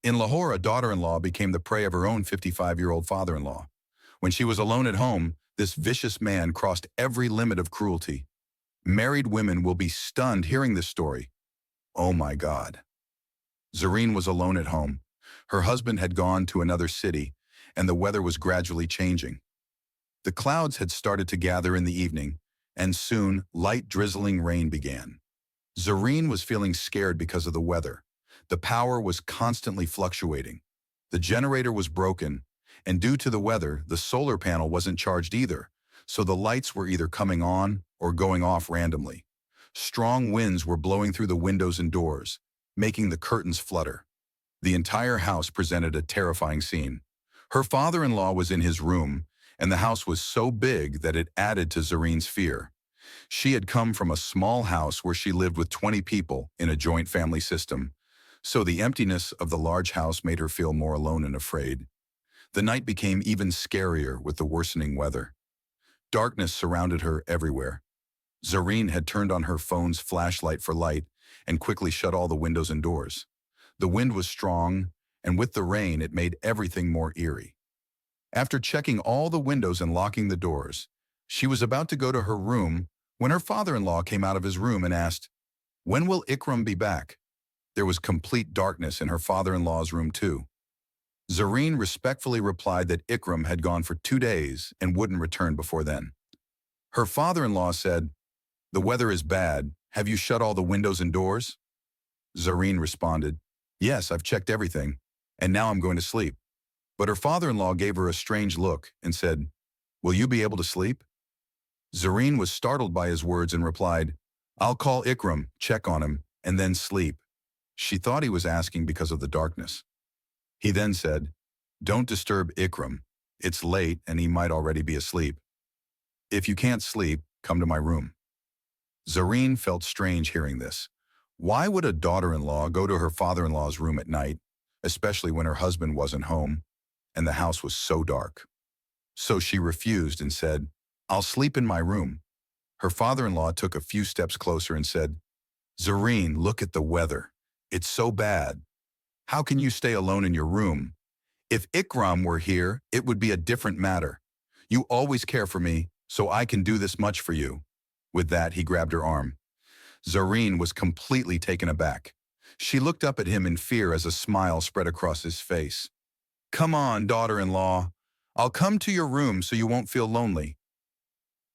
In Lahore, a daughter-in-law became the prey of her own 55-year-old father-in-law. When she was alone at home, this vicious man crossed every limit of cruelty. Married women will be stunned hearing this story. Oh my God. Zareen was alone at home. Her husband had gone to another city, and the weather was gradually changing. The clouds had started to gather in the evening, and soon light drizzling rain began. Zareen was feeling scared because of the weather. The power was constantly fluctuating. The generator was broken, and due to the weather, the solar panel wasn't charged either, so the lights were either coming on or going off randomly. Strong winds were blowing through the windows and doors, making the curtains flutter. The entire house presented a terrifying scene. Her father-in-law was in his room, and the house was so big that it added to Zareen's fear. She had come from a small house where she lived with 20 people in a joint family system, so the emptiness of the large house made her feel more alone and afraid. The night became even scarier with the worsening weather. Darkness surrounded her everywhere. Zareen had turned on her phone's flashlight for light and quickly shut all the windows and doors. The wind was strong, and with the rain, it made everything more eerie. After checking all the windows and locking the doors, she was about to go to her room when her father-in-law came out of his room and asked, "When will Ikram be back?" There was complete darkness in her father-in-law's room too. Zareen respectfully replied that Ikram had gone for 2 days and wouldn't return before then. Her father-in-law said, "The weather is bad. Have you shut all the windows and doors?" Zareen responded, "Yes, I've checked everything, and now I'm going to sleep." But her father-in-law gave her a strange look and said, "Will you be able to sleep?" Zareen was startled by his words and replied, "I'll call Ikram, check on him, and then sleep." She thought he was asking because of the darkness. He then said, "Don't disturb Ikram. It's late and he might already be asleep. If you can't sleep, come to my room." Zareen felt strange hearing this. Why would a daughter-in-law go to her father-in-law's room at night, especially when her husband wasn't home and the house was so dark? So she refused and said, "I'll sleep in my room." Her father-in-law took a few steps closer and said, "Zareen, look at the weather. It's so bad. How can you stay alone in your room? If Ikram were here, it would be a different matter. You always care for me, so I can do this much for you." With that, he grabbed her arm. Zareen was completely taken aback. She looked up at him in fear as a smile spread across his face. "Come on, daughter-in-law. I'll come to your room so you won't feel lonely.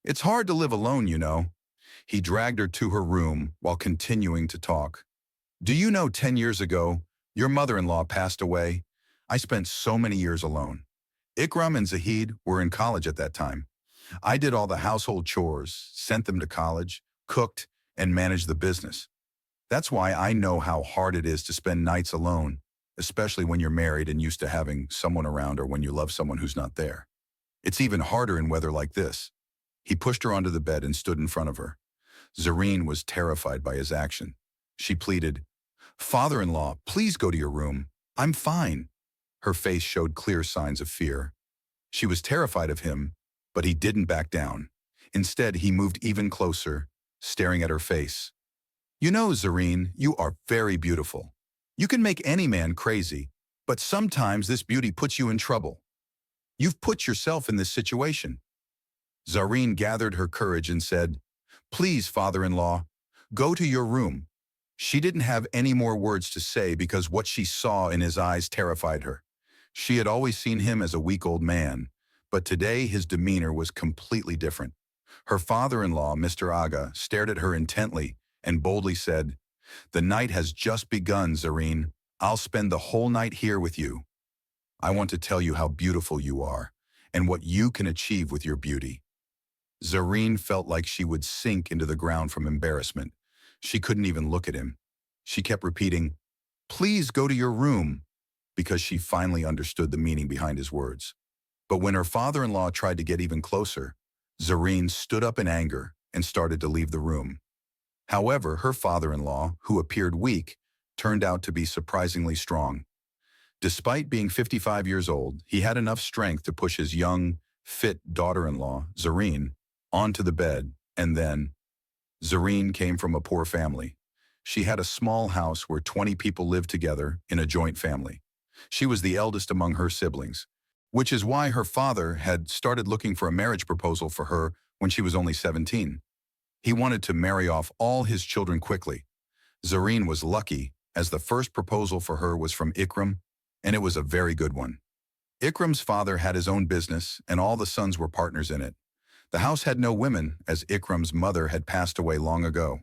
It's hard to live alone, you know." He dragged her to her room while continuing to talk. "Do you know 10 years ago, your mother-in-law passed away? I spent so many years alone. Ikram and Zahid were in college at that time. I did all the household chores, sent them to college, cooked, and managed the business. That's why I know how hard it is to spend nights alone, especially when you're married and used to having someone around or when you love someone who's not there. It's even harder in weather like this." He pushed her onto the bed and stood in front of her. Zareen was terrified by his action. She pleaded, "Father-in-law, please go to your room. I'm fine." Her face showed clear signs of fear. She was terrified of him, but he didn't back down. Instead, he moved even closer, staring at her face. "You know, Zareen, you are very beautiful. You can make any man crazy, but sometimes this beauty puts you in trouble. You've put yourself in this situation." Zareen gathered her courage and said, "Please, father-in-law, go to your room." She didn't have any more words to say because what she saw in his eyes terrified her. She had always seen him as a weak old man, but today his demeanor was completely different. Her father-in-law, Mr. Aga, stared at her intently and boldly said, "The night has just begun, Zareen. I'll spend the whole night here with you. I want to tell you how beautiful you are and what you can achieve with your beauty." Zareen felt like she would sink into the ground from embarrassment. She couldn't even look at him. She kept repeating, "Please go to your room," because she finally understood the meaning behind his words. But when her father-in-law tried to get even closer, Zareen stood up in anger and started to leave the room. However, her father-in-law, who appeared weak, turned out to be surprisingly strong. Despite being 55 years old, he had enough strength to push his young, fit daughter-in-law, Zareen, onto the bed, and then Zareen came from a poor family. She had a small house where 20 people lived together in a joint family. She was the eldest among her siblings, which is why her father had started looking for a marriage proposal for her when she was only 17. He wanted to marry off all his children quickly. Zareen was lucky, as the first proposal for her was from Ikram, and it was a very good one. Ikram's father had his own business, and all the sons were partners in it. The house had no women, as Ikram's mother had passed away long ago.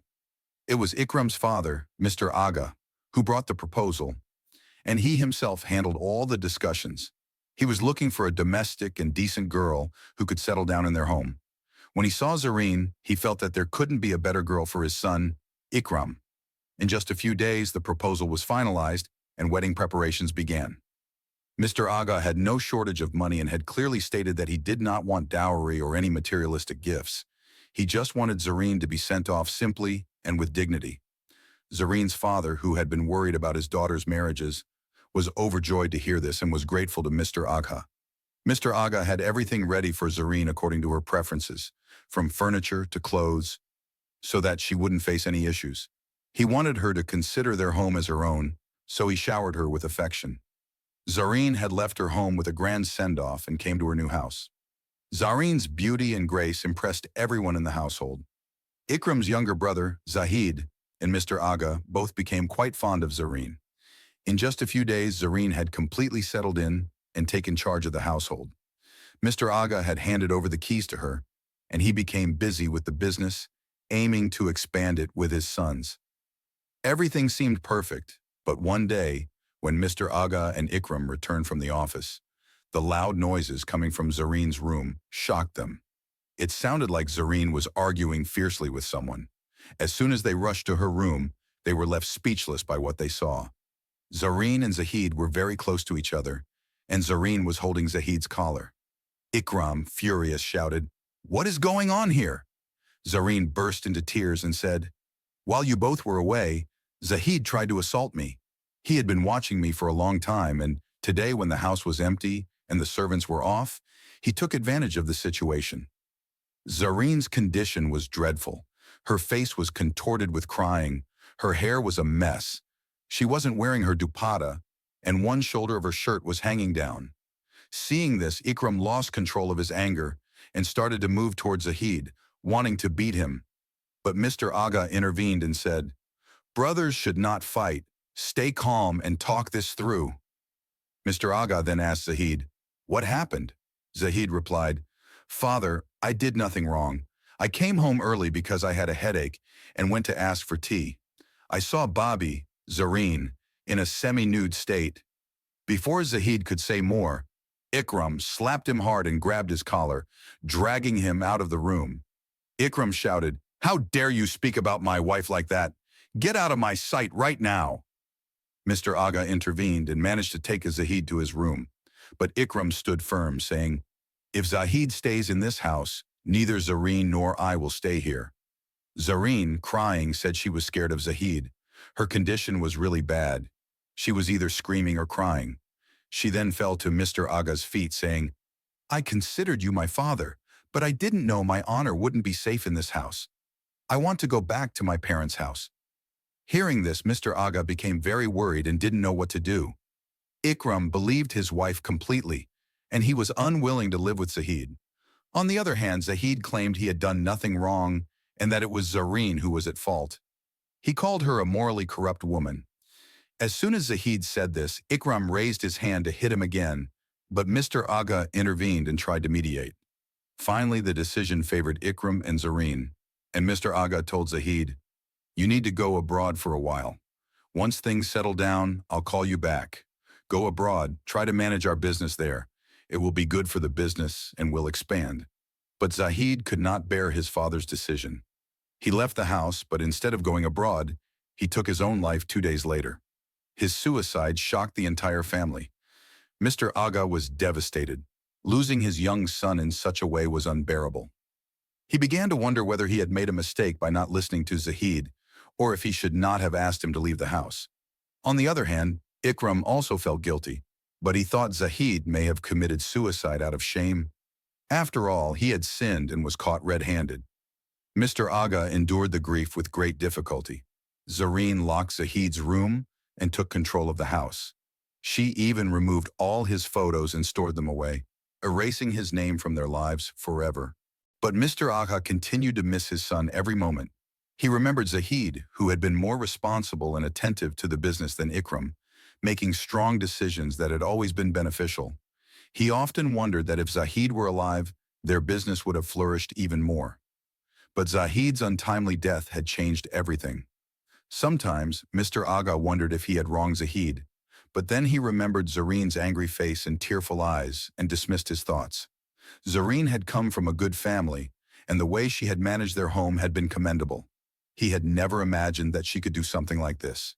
It was Ikram's father, Mr. Aga, who brought the proposal, and he himself handled all the discussions. He was looking for a domestic and decent girl who could settle down in their home. When he saw Zareen, he felt that there couldn't be a better girl for his son, Ikram. In just a few days, the proposal was finalized and wedding preparations began. Mr. Aga had no shortage of money and had clearly stated that he did not want dowry or any materialistic gifts. He just wanted Zareen to be sent off simply and with dignity. Zareen's father, who had been worried about his daughter's marriages, was overjoyed to hear this and was grateful to Mr. Aga. Mr. Aga had everything ready for Zareen according to her preferences, from furniture to clothes, so that she wouldn't face any issues. He wanted her to consider their home as her own, so he showered her with affection. Zareen had left her home with a grand send-off and came to her new house. Zareen's beauty and grace impressed everyone in the household. Ikram's younger brother, Zahid, and Mr. Aga both became quite fond of Zareen. In just a few days, Zareen had completely settled in and taken charge of the household. Mr. Aga had handed over the keys to her, and he became busy with the business, aiming to expand it with his sons. Everything seemed perfect, but one day, when Mr. Aga and Ikram returned from the office, the loud noises coming from Zareen's room shocked them. It sounded like Zareen was arguing fiercely with someone. As soon as they rushed to her room, they were left speechless by what they saw. Zareen and Zahid were very close to each other, and Zareen was holding Zahid's collar. Ikram, furious, shouted, "What is going on here?" Zareen burst into tears and said, "While you both were away, Zahid tried to assault me. He had been watching me for a long time, and today when the house was empty and the servants were off, he took advantage of the situation." Zareen's condition was dreadful. Her face was contorted with crying. Her hair was a mess. She wasn't wearing her dupatta, and one shoulder of her shirt was hanging down. Seeing this, Ikram lost control of his anger and started to move towards Zahid, wanting to beat him. But Mr. Aga intervened and said, "Brothers should not fight. Stay calm and talk this through." Mr. Aga then asked Zahid, "What happened?" Zahid replied, "Father, I did nothing wrong. I came home early because I had a headache and went to ask for tea. I saw Bobby, Zareen, in a semi-nude state." Before Zahid could say more, Ikram slapped him hard and grabbed his collar, dragging him out of the room. Ikram shouted, "How dare you speak about my wife like that? Get out of my sight right now." Mr. Aga intervened and managed to take Zahid to his room, but Ikram stood firm, saying, "If Zahid stays in this house, neither Zareen nor I will stay here." Zareen, crying, said she was scared of Zahid. Her condition was really bad. She was either screaming or crying. She then fell to Mr. Aga's feet, saying, "I considered you my father, but I didn't know my honor wouldn't be safe in this house. I want to go back to my parents' house." Hearing this, Mr. Aga became very worried and didn't know what to do. Ikram believed his wife completely, and he was unwilling to live with Zahid. On the other hand, Zahid claimed he had done nothing wrong and that it was Zareen who was at fault. He called her a morally corrupt woman. As soon as Zahid said this, Ikram raised his hand to hit him again, but Mr. Aga intervened and tried to mediate. Finally, the decision favored Ikram and Zareen, and Mr. Aga told Zahid, "You need to go abroad for a while. Once things settle down, I'll call you back. Go abroad, try to manage our business there. It will be good for the business and will expand." But Zahid could not bear his father's decision. He left the house, but instead of going abroad, he took his own life 2 days later. His suicide shocked the entire family. Mr. Aga was devastated. Losing his young son in such a way was unbearable. He began to wonder whether he had made a mistake by not listening to Zahid, or if he should not have asked him to leave the house. On the other hand, Ikram also felt guilty, but he thought Zahid may have committed suicide out of shame. After all, he had sinned and was caught red-handed. Mr. Aga endured the grief with great difficulty. Zareen locked Zahid's room and took control of the house. She even removed all his photos and stored them away, erasing his name from their lives forever. But Mr. Agha continued to miss his son every moment. He remembered Zahid, who had been more responsible and attentive to the business than Ikram, making strong decisions that had always been beneficial. He often wondered that if Zahid were alive, their business would have flourished even more. But Zahid's untimely death had changed everything. Sometimes, Mr. Agha wondered if he had wronged Zahid, but then he remembered Zareen's angry face and tearful eyes and dismissed his thoughts. Zareen had come from a good family, and the way she had managed their home had been commendable. He had never imagined that she could do something like this.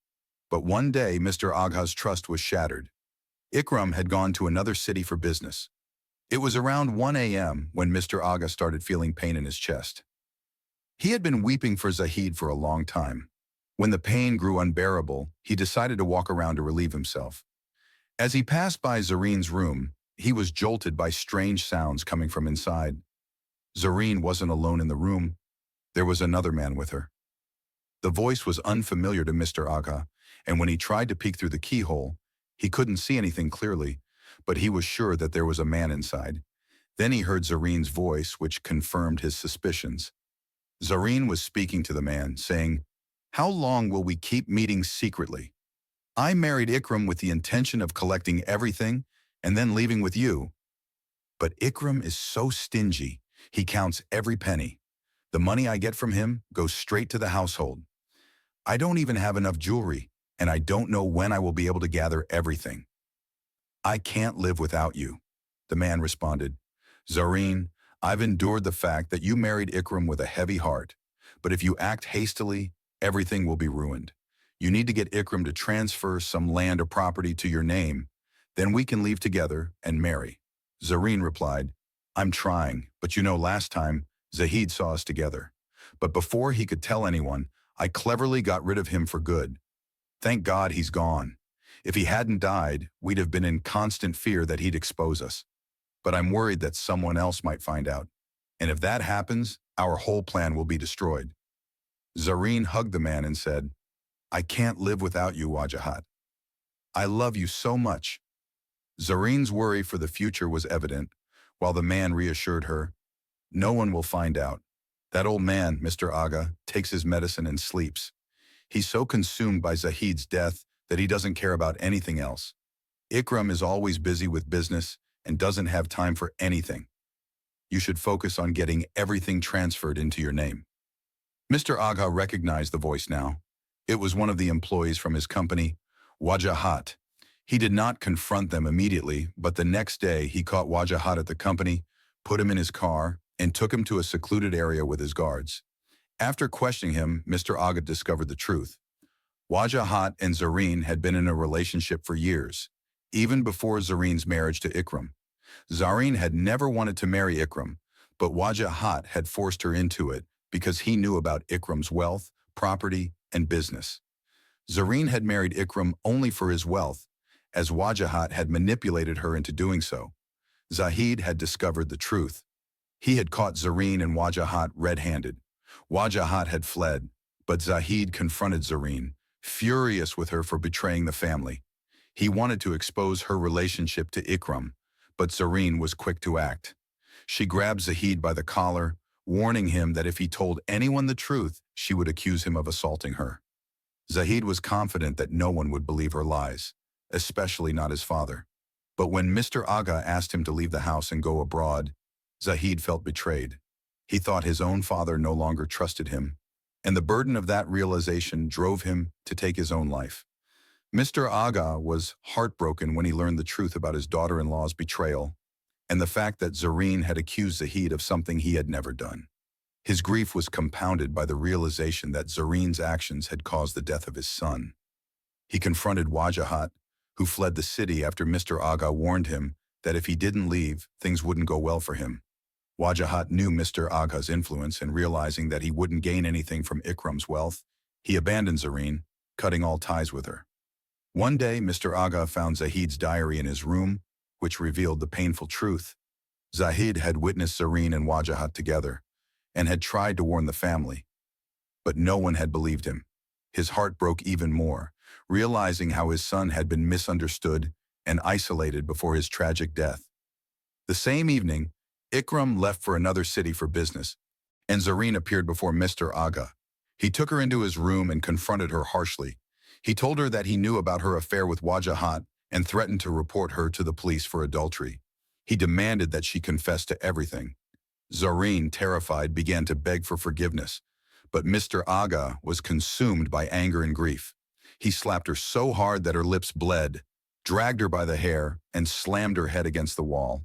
But one day, Mr. Agha's trust was shattered. Ikram had gone to another city for business. It was around 1 a.m. when Mr. Agha started feeling pain in his chest. He had been weeping for Zahid for a long time. When the pain grew unbearable, he decided to walk around to relieve himself. As he passed by Zareen's room, he was jolted by strange sounds coming from inside. Zareen wasn't alone in the room. There was another man with her. The voice was unfamiliar to Mr. Agha, and when he tried to peek through the keyhole, he couldn't see anything clearly, but he was sure that there was a man inside. Then he heard Zareen's voice, which confirmed his suspicions. Zareen was speaking to the man, saying, "How long will we keep meeting secretly? I married Ikram with the intention of collecting everything and then leaving with you. But Ikram is so stingy, he counts every penny. The money I get from him goes straight to the household. I don't even have enough jewelry, and I don't know when I will be able to gather everything. I can't live without you," the man responded. "Zareen, I've endured the fact that you married Ikram with a heavy heart, but if you act hastily, everything will be ruined. You need to get Ikram to transfer some land or property to your name, then we can leave together and marry." Zareen replied, "I'm trying, but you know last time, Zahid saw us together. But before he could tell anyone, I cleverly got rid of him for good. Thank God he's gone. If he hadn't died, we'd have been in constant fear that he'd expose us. But I'm worried that someone else might find out. And if that happens, our whole plan will be destroyed." Zareen hugged the man and said, "I can't live without you, Wajahat. I love you so much." Zareen's worry for the future was evident, while the man reassured her, "No one will find out. That old man, Mr. Agha, takes his medicine and sleeps. He's so consumed by Zahid's death that he doesn't care about anything else. Ikram is always busy with business and doesn't have time for anything. You should focus on getting everything transferred into your name." Mr. Agha recognized the voice now. It was one of the employees from his company, Wajahat. He did not confront them immediately, but the next day he caught Wajahat at the company, put him in his car, and took him to a secluded area with his guards. After questioning him, Mr. Agha discovered the truth. Wajahat and Zareen had been in a relationship for years, even before Zareen's marriage to Ikram. Zareen had never wanted to marry Ikram, but Wajahat had forced her into it because he knew about Ikram's wealth, property, and business. Zareen had married Ikram only for his wealth, as Wajahat had manipulated her into doing so. Zahid had discovered the truth. He had caught Zareen and Wajahat red-handed. Wajahat had fled, but Zahid confronted Zareen, furious with her for betraying the family. He wanted to expose her relationship to Ikram, but Zareen was quick to act. She grabbed Zahid by the collar, warning him that if he told anyone the truth, she would accuse him of assaulting her. Zahid was confident that no one would believe her lies, especially not his father. But when Mr. Agha asked him to leave the house and go abroad, Zahid felt betrayed. He thought his own father no longer trusted him, and the burden of that realization drove him to take his own life. Mr. Agha was heartbroken when he learned the truth about his daughter-in-law's betrayal and the fact that Zareen had accused Zahid of something he had never done. His grief was compounded by the realization that Zareen's actions had caused the death of his son. He confronted Wajahat, who fled the city after Mr. Agha warned him that if he didn't leave, things wouldn't go well for him. Wajahat knew Mr. Agha's influence, and realizing that he wouldn't gain anything from Ikram's wealth, he abandoned Zareen, cutting all ties with her. One day, Mr. Agha found Zahid's diary in his room, which revealed the painful truth. Zahid had witnessed Zareen and Wajahat together, and had tried to warn the family. But no one had believed him. His heart broke even more, realizing how his son had been misunderstood and isolated before his tragic death. The same evening, Ikram left for another city for business, and Zareen appeared before Mr. Aga. He took her into his room and confronted her harshly. He told her that he knew about her affair with Wajahat and threatened to report her to the police for adultery. He demanded that she confess to everything. Zareen, terrified, began to beg for forgiveness, but Mr. Aga was consumed by anger and grief. He slapped her so hard that her lips bled, dragged her by the hair, and slammed her head against the wall.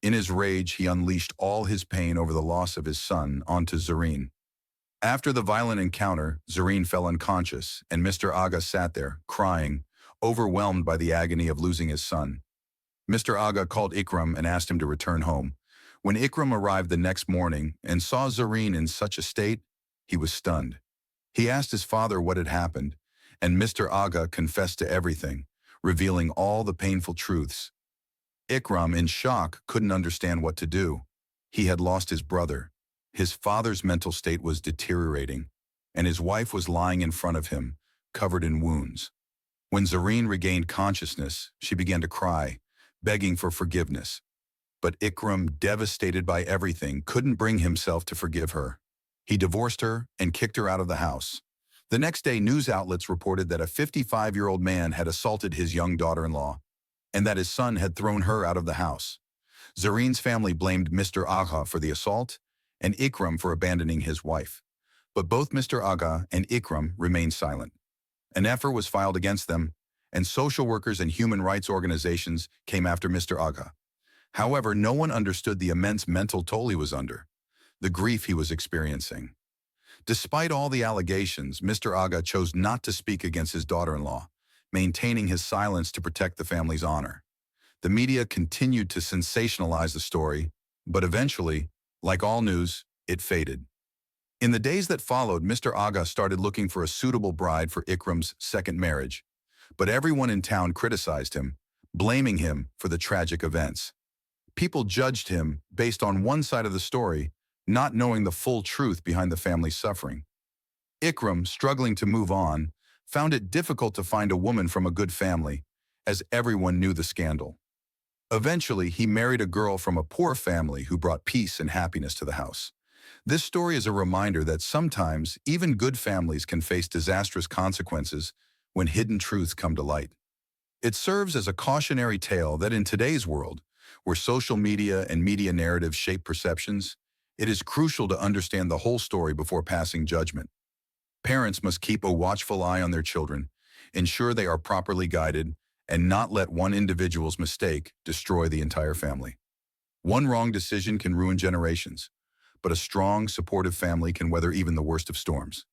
In his rage, he unleashed all his pain over the loss of his son onto Zareen. After the violent encounter, Zareen fell unconscious, and Mr. Aga sat there, crying, overwhelmed by the agony of losing his son. Mr. Aga called Ikram and asked him to return home. When Ikram arrived the next morning and saw Zareen in such a state, he was stunned. He asked his father what had happened, and Mr. Aga confessed to everything, revealing all the painful truths. Ikram, in shock, couldn't understand what to do. He had lost his brother. His father's mental state was deteriorating, and his wife was lying in front of him, covered in wounds. When Zareen regained consciousness, she began to cry, begging for forgiveness. But Ikram, devastated by everything, couldn't bring himself to forgive her. He divorced her and kicked her out of the house. The next day, news outlets reported that a 55-year-old man had assaulted his young daughter-in-law, and that his son had thrown her out of the house. Zareen's family blamed Mr. Agha for the assault and Ikram for abandoning his wife. But both Mr. Agha and Ikram remained silent. An effort was filed against them, and social workers and human rights organizations came after Mr. Agha. However, no one understood the immense mental toll he was under, the grief he was experiencing. Despite all the allegations, Mr. Agha chose not to speak against his daughter-in-law, maintaining his silence to protect the family's honor. The media continued to sensationalize the story, but eventually, like all news, it faded. In the days that followed, Mr. Agha started looking for a suitable bride for Ikram's second marriage, but everyone in town criticized him, blaming him for the tragic events. People judged him based on one side of the story, not knowing the full truth behind the family's suffering. Ikram, struggling to move on, found it difficult to find a woman from a good family, as everyone knew the scandal. Eventually, he married a girl from a poor family who brought peace and happiness to the house. This story is a reminder that sometimes even good families can face disastrous consequences when hidden truths come to light. It serves as a cautionary tale that in today's world, where social media and media narratives shape perceptions, it is crucial to understand the whole story before passing judgment. Parents must keep a watchful eye on their children, ensure they are properly guided, and not let one individual's mistake destroy the entire family. One wrong decision can ruin generations, but a strong, supportive family can weather even the worst of storms.